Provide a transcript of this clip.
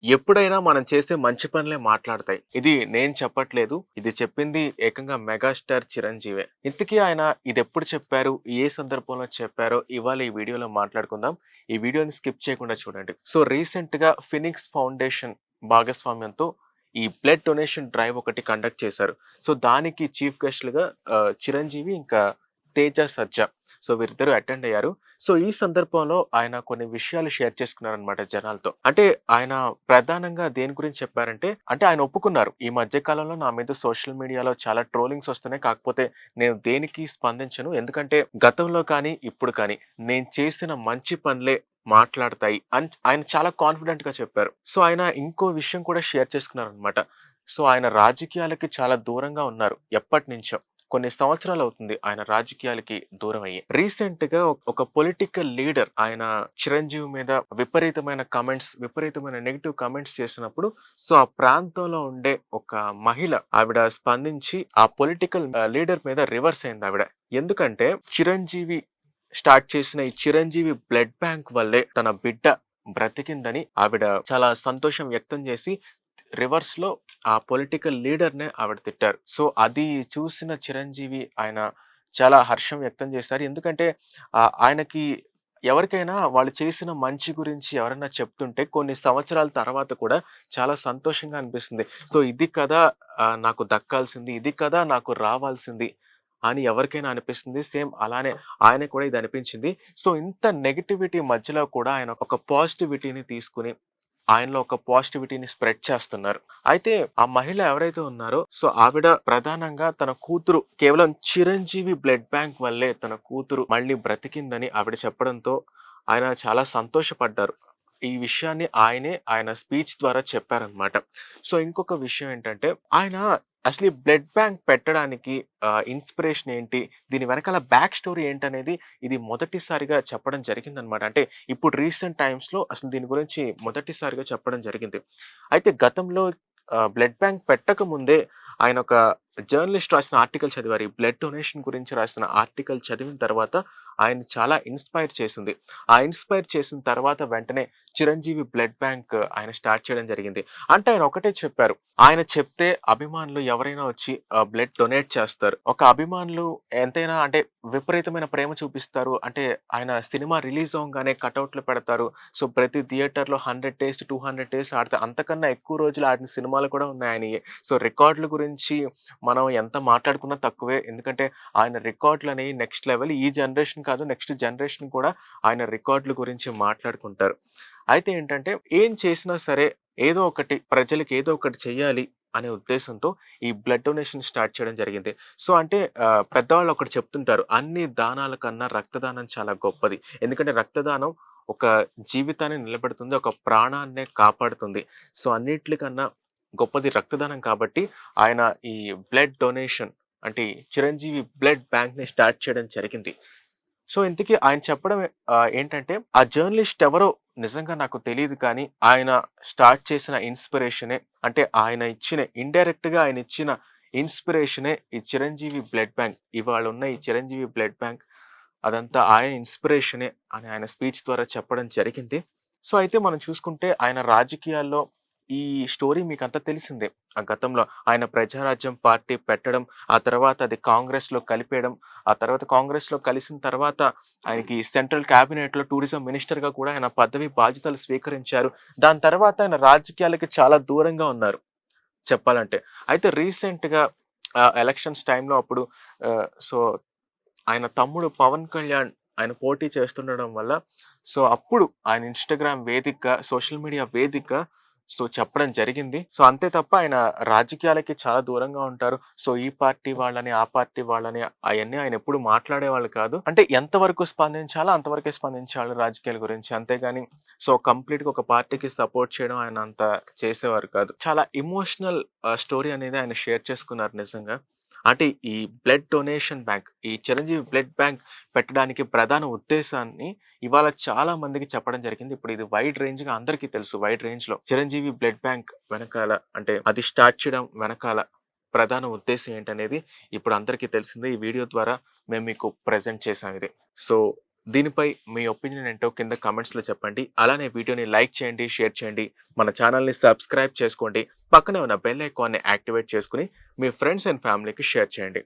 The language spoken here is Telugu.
ఎప్పుడైనా మనం చేసే మంచి పనులే మాట్లాడతాయి. ఇది నేను చెప్పట్లేదు. ఇది చెప్పింది ఏకంగా మెగాస్టార్ చిరంజీవే. ఇంతకీ ఆయన ఇదెప్పుడు చెప్పారు? ఏ సందర్భంలో చెప్పారో ఇవాళ ఈ వీడియోలో మాట్లాడుకుందాం. ఈ వీడియోని స్కిప్ చేయకుండా చూడండి. సో రీసెంట్‌గా ఫినిక్స్ ఫౌండేషన్ భాగస్వామ్యంతో ఈ బ్లడ్ డొనేషన్ డ్రైవ్ ఒకటి కండక్ట్ చేశారు. సో దానికి చీఫ్ గెస్ట్‌లుగా చిరంజీవి ఇంకా తేజ సజ్జా. సో వీరిద్దరూ అటెండ్ అయ్యారు. సో ఈ సందర్భంలో ఆయన కొన్ని విషయాలు షేర్ చేసుకున్నారనమాట జనాలతో. అంటే ఆయన ప్రధానంగా దేని గురించి చెప్పారంటే, అంటే ఆయన ఒప్పుకున్నారు. ఈ మధ్య కాలంలో నా మీద సోషల్ మీడియాలో చాలా ట్రోలింగ్స్ వస్తున్నాయి. కాకపోతే నేను దేనికి స్పందించను. ఎందుకంటే గతంలో కానీ, ఇప్పుడు కానీ నేను చేసిన మంచి పనులే మాట్లాడతాయి అని ఆయన చాలా కాన్ఫిడెంట్‌గా చెప్పారు. సో ఆయన ఇంకో విషయం కూడా షేర్ చేసుకున్నారనమాట. సో ఆయన రాజకీయాలకి చాలా దూరంగా ఉన్నారు ఎప్పటినుంచో. కొన్ని సంవత్సరాలవుతుంది ఆయన రాజకీయాలకి దూరమయ్యి. రీసెంట్‌గా ఒక పొలిటికల్ లీడర్ ఆయన చిరంజీవి మీద విపరీతమైన నెగెటివ్ కామెంట్స్ చేసినప్పుడు సో, ఆ ప్రాంతంలో ఉండే ఒక మహిళ ఆవిడ స్పందించి ఆ పొలిటికల్ లీడర్ మీద రివర్స్ అయిందావిడ. ఎందుకంటే చిరంజీవి స్టార్ట్ చేసిన ఈ చిరంజీవి బ్లడ్ బ్యాంక్ వల్లే తన బిడ్డ బ్రతికిందని ఆవిడ చాలా సంతోషం వ్యక్తం చేసి రివర్స్‌లో ఆ పొలిటికల్ లీడర్‌నే ఆవిడ తిట్టారు. సో, అది చూసిన చిరంజీవి ఆయన చాలా హర్షం వ్యక్తం చేశారు. ఎందుకంటే ఆయనకి ఎవరికైనా వాళ్ళు చేసిన మంచి గురించి ఎవరైనా చెప్తుంటే కొన్ని సంవత్సరాల తర్వాత కూడా చాలా సంతోషంగా అనిపిస్తుంది. సో, ఇది కదా నాకు దక్కాల్సింది. ఇది కదా నాకు రావాల్సింది అని ఎవరికైనా అనిపిస్తుంది. సేమ్ అలానే ఆయనకి కూడా ఇది అనిపించింది. సో, ఇంత నెగటివిటీ మధ్యలో కూడా ఆయన ఒక పాజిటివిటీని తీసుకొని ఆయనలో ఒక పాజిటివిటీని స్ప్రెడ్ చేస్తున్నారు. అయితే ఆ మహిళ ఎవరైతే ఉన్నారో సో, ఆవిడ ప్రధానంగా తన కూతురు కేవలం చిరంజీవి బ్లడ్ బ్యాంక్ వల్లే తన కూతురు మళ్ళీ బ్రతికిందని ఆవిడ చెప్పడంతో ఆయన చాలా సంతోషపడ్డారు. ఈ విషయాన్ని ఆయన స్పీచ్ ద్వారా చెప్పారనమాట. సో, ఇంకొక విషయం ఏంటంటే ఆయన అసలు ఈ బ్లడ్ బ్యాంక్ పెట్టడానికి ఇన్‌స్పిరేషన్ ఏంటి? దీని వెనకాల బ్యాక్ స్టోరీ ఏంటనేది ఇది మొదటిసారిగా చెప్పడం జరిగిందనమాట. అంటే ఇప్పుడు రీసెంట్ టైమ్స్‌లో అసలు దీని గురించి మొదటిసారిగా చెప్పడం జరిగింది. అయితే గతంలో బ్లడ్ బ్యాంక్ పెట్టకముందే ఆయన ఒక జర్నలిస్ట్ రాసిన ఆర్టికల్ చదివారు. ఈ బ్లడ్ డొనేషన్ గురించి రాసిన ఆర్టికల్ చదివిన తర్వాత ఆయన్ని చాలా ఇన్‌స్పైర్ చేసింది. ఆ ఇన్‌స్పైర్ చేసిన తర్వాత వెంటనే చిరంజీవి బ్లడ్ బ్యాంక్ ఆయన స్టార్ట్ చేయడం జరిగింది. అంటే ఆయన ఒకటే చెప్పారు. ఆయన చెప్తే అభిమానులు ఎవరైనా వచ్చి బ్లడ్ డొనేట్ చేస్తారు. ఒక అభిమానులు ఎంతైనా అంటే విపరీతమైన ప్రేమ చూపిస్తారు. అంటే ఆయన సినిమా రిలీజ్ అవ్వంగానే కటౌట్‌లు పెడతారు. సో, ప్రతి థియేటర్‌లో 100 డేస్, 200 డేస్ ఆడతారు. అంతకన్నా ఎక్కువ రోజులు ఆడిన సినిమాలు కూడా ఉన్నాయి ఆయనయి. సో, రికార్డుల గురించి మనం ఎంత మాట్లాడుకున్నా తక్కువే. ఎందుకంటే ఆయన రికార్డులనేవి నెక్స్ట్ లెవెల్. ఈ జనరేషన్ కాదు నెక్స్ట్ జనరేషన్ కూడా ఆయన రికార్డుల గురించి మాట్లాడుకుంటారు. అయితే ఏంటంటే ఏం చేసినా సరే ఏదో ఒకటి ప్రజలకి ఏదో ఒకటి చెయ్యాలి అనే ఉద్దేశంతో ఈ బ్లడ్ డొనేషన్ స్టార్ట్ చేయడం జరిగింది. సో, అంటే పెద్దవాళ్ళు ఒకటి చెప్తుంటారు. అన్ని దానాల కన్నా రక్తదానం చాలా గొప్పది. ఎందుకంటే రక్తదానం ఒక జీవితాన్ని నిలబెడుతుంది. ఒక ప్రాణాన్నే కాపాడుతుంది. సో, అన్నిట్లికన్నా గొప్పది రక్తదానం కాబట్టి ఆయన ఈ బ్లడ్ డొనేషన్ అంటే చిరంజీవి బ్లడ్ బ్యాంక్‌ని స్టార్ట్ చేయడం జరిగింది. సో, ఇంతకీ ఆయన చెప్పడం ఏంటంటే, ఆ జర్నలిస్ట్ ఎవరో నిజంగా నాకు తెలీదు కానీ, ఆయన స్టార్ట్ చేసిన ఇన్‌స్పిరేషనే అంటే ఆయన ఇచ్చిన ఇన్‌స్పిరేషనే ఈ చిరంజీవి బ్లడ్ బ్యాంక్. ఇవాళున్న ఈ చిరంజీవి బ్లడ్ బ్యాంక్ అదంతా ఆయన ఇన్‌స్పిరేషనే అని ఆయన స్పీచ్ ద్వారా చెప్పడం జరిగింది. సో, అయితే మనం చూసుకుంటే ఆయన రాజకీయాల్లో ఈ స్టోరీ మీకంతా తెలిసిందే. ఆ గతంలో ఆయన ప్రజారాజ్యం పార్టీ పెట్టడం, ఆ తర్వాత అది కాంగ్రెస్‌లో కలిపేయడం, ఆ తర్వాత కాంగ్రెస్‌లో కలిసిన తర్వాత ఆయనకి సెంట్రల్ క్యాబినెట్‌లో టూరిజం మినిస్టర్‌గా కూడా ఆయన పదవి బాధ్యతలు స్వీకరించారు. దాని తర్వాత ఆయన రాజకీయాలకి చాలా దూరంగా ఉన్నారు చెప్పాలంటే. అయితే రీసెంట్‌గా ఎలక్షన్స్ టైమ్‌లో అప్పుడు సో ఆయన తమ్ముడు 'పవన్ కళ్యాణ్' ఆయన పోటీ చేస్తుండడం వల్ల, సో, అప్పుడు ఆయన ఇన్‌స్టాగ్రామ్ వేదికగా, సోషల్ మీడియా వేదికగా సో, చెప్పడం జరిగింది. సో, అంతే తప్ప ఆయన రాజకీయాలకి చాలా దూరంగా ఉంటారు. సో, ఈ పార్టీ వాళ్ళని, ఆ పార్టీ వాళ్ళని అయన్నీ ఆయన ఎప్పుడు మాట్లాడేవాళ్ళు కాదు. అంటే ఎంతవరకు స్పందించాలో అంతవరకే స్పందించేవాళ్ళు రాజకీయాల గురించి. అంతేగాని సో, కంప్లీట్‌గా ఒక పార్టీకి సపోర్ట్ చేయడం ఆయన అంత చేసేవారు కాదు. చాలా ఎమోషనల్ స్టోరీ అనేది ఆయన షేర్ చేసుకున్నారు నిజంగా. అంటే ఈ బ్లడ్ డొనేషన్ బ్యాంక్, ఈ చిరంజీవి బ్లడ్ బ్యాంక్ పెట్టడానికి ప్రధాన ఉద్దేశాన్ని ఇవాళ చాలా మందికి చెప్పడం జరిగింది. ఇప్పుడు ఇది వైడ్ రేంజ్‌గా అందరికీ తెలుసు. వైడ్ రేంజ్‌లో చిరంజీవి బ్లడ్ బ్యాంక్ వెనకాల అంటే అది స్టార్ట్ చేయడం వెనకాల ప్రధాన ఉద్దేశ్యం ఏంటనేది ఇప్పుడు అందరికీ తెలిసిందే. ఈ వీడియో ద్వారా మేము మీకు ప్రెజెంట్ చేసాం ఇది. సో, దీనిపై మీ ఒపీనియన్ ఏంటో కింద కామెంట్స్‌లో చెప్పండి. అలానే వీడియోని లైక్ చేయండి, షేర్ చేయండి. మన ఛానెల్‌ని సబ్స్క్రైబ్ చేసుకోండి. పక్కనే ఉన్న బెల్ ఐకాన్‌ని యాక్టివేట్ చేసుకొని మీ ఫ్రెండ్స్ అండ్ ఫ్యామిలీకి షేర్ చేయండి.